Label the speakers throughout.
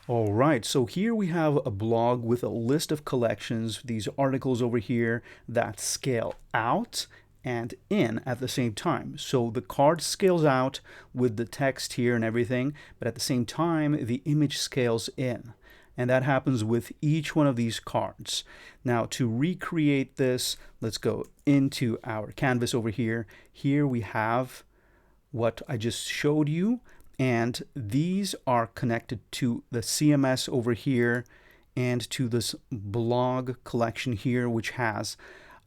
Speaker 1: All right, so here we have a blog with a list of collections, these articles over here that scale out and in at the same time. So the card scales out with the text here and everything, but at the same time, the image scales in. And that happens with each one of these cards. Now, to recreate this, let's go into our canvas over here. Here we have what I just showed you, and these are connected to the CMS over here and to this blog collection here, which has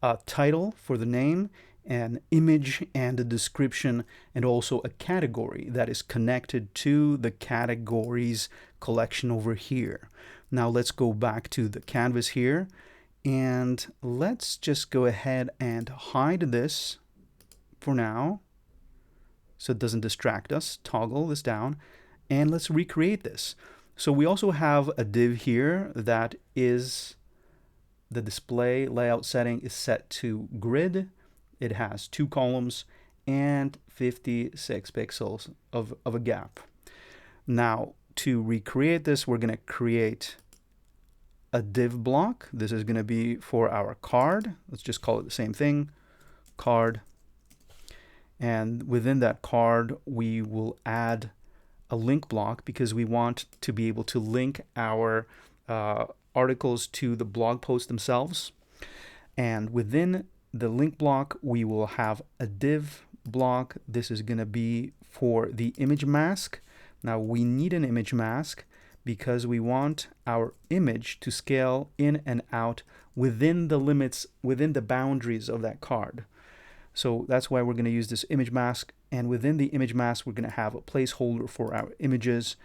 Speaker 1: a title for the name, an image and a description, and also a category that is connected to the categories collection over here. Now let's go back to the canvas here, and let's just go ahead and hide this for now so it doesn't distract us. Toggle this down, and let's recreate this. So we also have a div here that is the display layout setting is set to grid. It has 2 columns and 56 pixels of a gap. Now, to recreate this, we're going to create a div block. This is going to be for our card. Let's just call it the same thing, card. And within that card, we will add a link block because we want to be able to link our articles to the blog posts themselves. And within the link block, we will have a div block. This is going to be for the image mask. Now we need an image mask because we want our image to scale in and out within the limits, within the boundaries of that card. So that's why we're going to use this image mask. And within the image mask, we're going to have a placeholder for our images.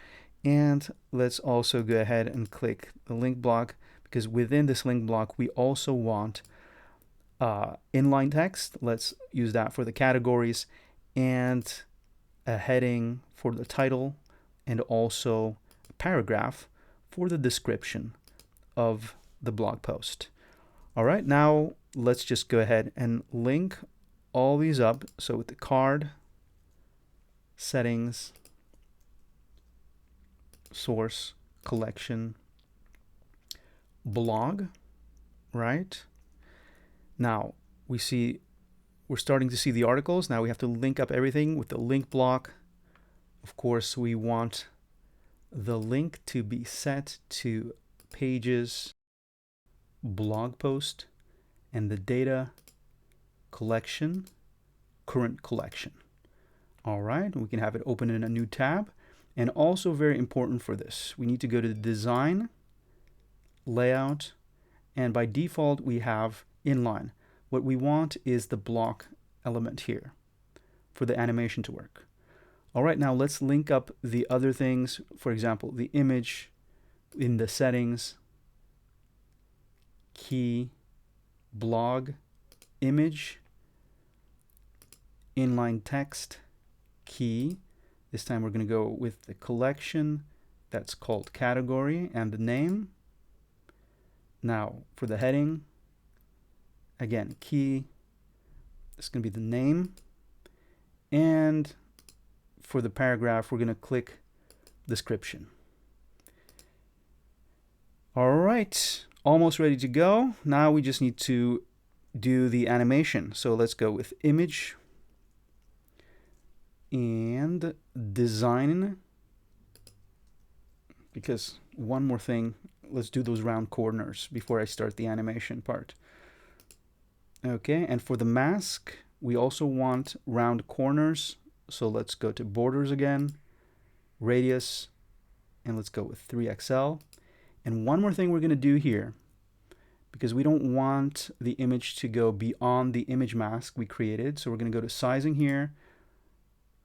Speaker 1: And let's also go ahead and click the link block, because within this link block, we also want inline text. Let's use that for the categories, and a heading for the title, and also a paragraph for the description of the blog post. All right, now let's just go ahead and link all these up. So with the card, settings, source, collection, blog, right? Now we're starting to see the articles. Now we have to link up everything with the link block. Of course, we want the link to be set to pages, blog post, and the data collection, current collection. All right, we can have it open in a new tab. And also very important for this, we need to go to design, layout, and by default we have inline. What we want is the block element here for the animation to work. All right, now let's link up the other things. For example, the image in the settings, key, blog, image, inline text, key. This time we're going to go with the collection that's called category and the name. Now for the heading, again, key, it's going to be the name. And for the paragraph, we're going to click description. All right, almost ready to go. Now we just need to do the animation. So let's go with image and design, because one more thing, let's do those round corners before I start the animation part. Okay, and for the mask, we also want round corners. So let's go to borders again, radius, and let's go with 3XL. And one more thing we're going to do here, because we don't want the image to go beyond the image mask we created. So we're going to go to sizing here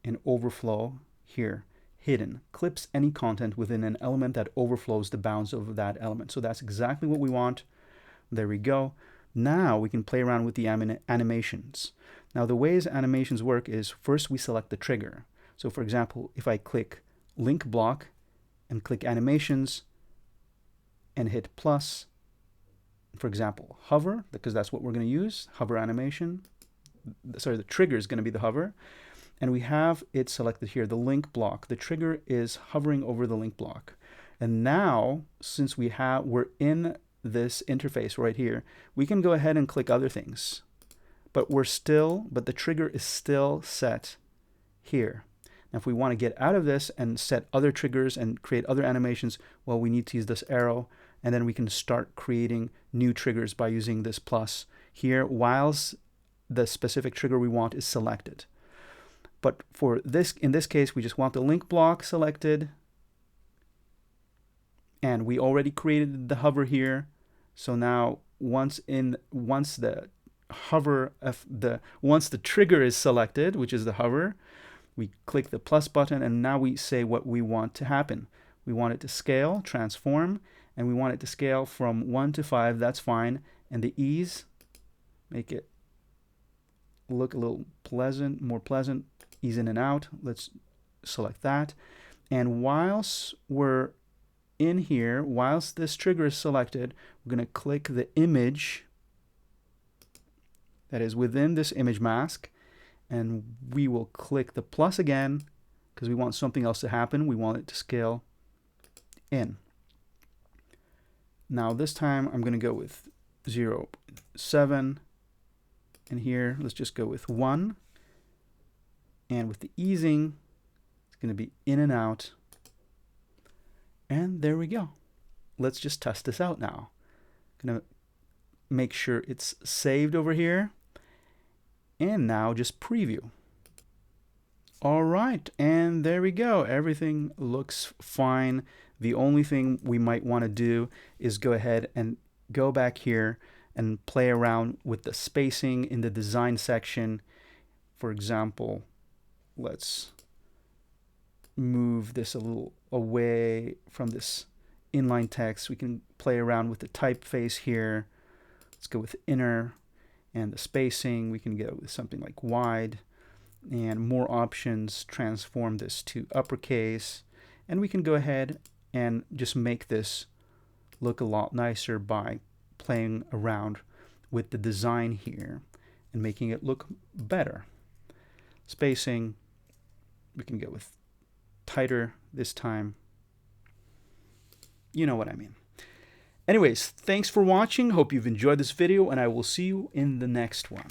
Speaker 1: and overflow here, hidden, clips any content within an element that overflows the bounds of that element. So that's exactly what we want. There we go. Now we can play around with the animations. Now the ways animations work is first we select the trigger. So for example, if I click link block and click animations and hit plus, for example, hover, because that's what we're going to use, hover animation. Sorry, the trigger is going to be the hover. And we have it selected here, the link block. The trigger is hovering over the link block. And now, since we're in this interface right here, we can go ahead and click other things. But the trigger is still set here. Now, if we want to get out of this and set other triggers and create other animations, well, we need to use this arrow, and then we can start creating new triggers by using this plus here, whilst the specific trigger we want is selected. But in this case, we just want the link block selected, and we already created the hover here. So now once the trigger is selected, which is the hover, we click the plus button, and now we say what we want to happen. We want it to scale, transform, and we want it to scale from 1 to 5. That's fine. And the ease, make it look a little more pleasant, ease in and out. Let's select that. And whilst we're in here, whilst this trigger is selected, we're going to click the image that is within this image mask, and we will click the plus again because we want something else to happen. We want it to scale in. Now this time I'm going to go with 0.7, and here let's just go with 1. And with the easing, it's going to be in and out. And there we go. Let's just test this out now. Going to make sure it's saved over here. And now just preview. All right, and there we go. Everything looks fine. The only thing we might want to do is go ahead and go back here and play around with the spacing in the design section. For example, let's move this a little away from this inline text. We can play around with the typeface here. Let's go with inner, and the spacing we can go with something like wide, and more options, transform this to uppercase, and we can go ahead and just make this look a lot nicer by playing around with the design here and making it look better. Spacing, we can go with tighter this time. You know what I mean. Anyways, thanks for watching. Hope you've enjoyed this video, and I will see you in the next one.